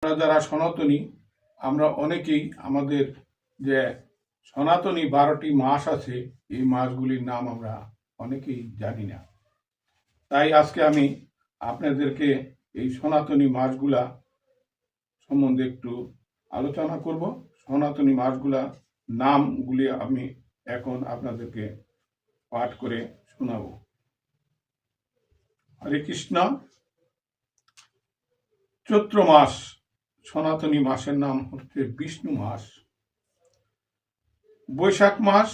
আমরা যারা সনাতনী আমরা অনেকেই আমাদের যে সনাতনী 12টি মাস আছে এই মাসগুলির নাম আমরা অনেকেই জানি না। তাই আজকে আমি আপনাদেরকে এই সনাতনী মাসগুলা সম্বন্ধে একটু আলোচনা করব। সনাতনী মাসগুলা নামগুলি আমি এখন আপনাদেরকে পাঠ করে শোনাব। হরে কৃষ্ণ। চৈত্র মাস সনাতনী মাসের নাম হচ্ছে বিষ্ণু মাস। বৈশাখ মাস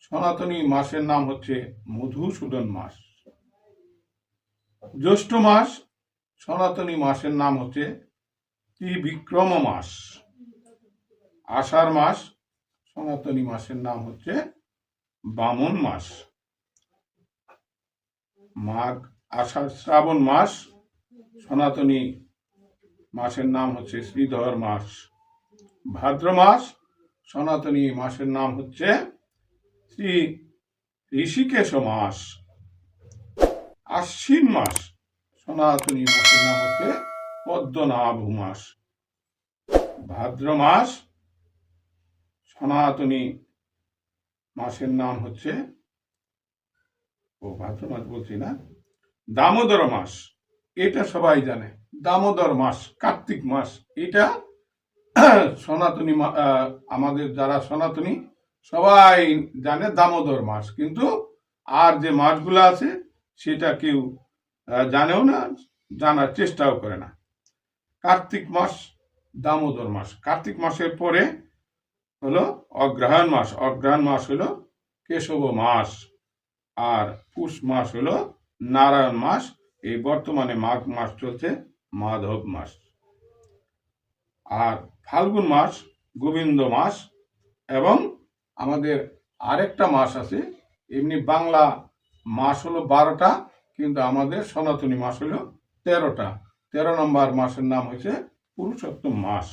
সনাতনী মাসের নাম হচ্ছে মধুসূদন মাস। জ্যৈষ্ঠ মাস সনাতনী মাসের নাম হচ্ছে ত্রিবিক্রম মাস। আষাঢ় মাস সনাতনী মাসের নাম হচ্ছে বামন মাস। মাঘ আষাঢ় শ্রাবণ মাস সনাতনী মাসের নাম হচ্ছে শ্রীধর মাস। ভাদ্র মাস সনাতনী মাসের নাম হচ্ছে শ্রী ঋষিকেশ মাস। আশ্বিন মাস সনাতনী মাসের নাম হচ্ছে পদ্মনাভ মাস। ভাদ্র মাস সনাতনী মাসের নাম হচ্ছে ভাদ্র মাস বলছি না, দামোদর মাস। এটা সবাই জানে, দামোদর মাস। কার্তিক মাস এটা সনাতনী আমাদের যারা সনাতনী সবাই জানে দামোদর মাস, কিন্তু আর যে মাসগুলো আছে সেটা কেউ জানেও না, জানার চেষ্টাও করে না। কার্তিক মাস, দামোদর মাস। কার্তিক মাসের পরে হলো অগ্রহায়ণ মাস। অগ্রহায়ণ মাস হলো কেশব মাস। আর পুষ মাস হলো নারায়ণ মাস। এই বর্তমানে মাঘ মাস চলছে মাধব মাস। আর ফাল্গুন মাস গোবিন্দ মাস। এবং আমাদের আরেকটা মাস আছে, এমনি বাংলা মাস হলো 12টা, কিন্তু আমাদের সনাতনী মাস হলো 13টা। 13 নম্বর মাসের নাম হচ্ছে পুরুষোত্তম মাস।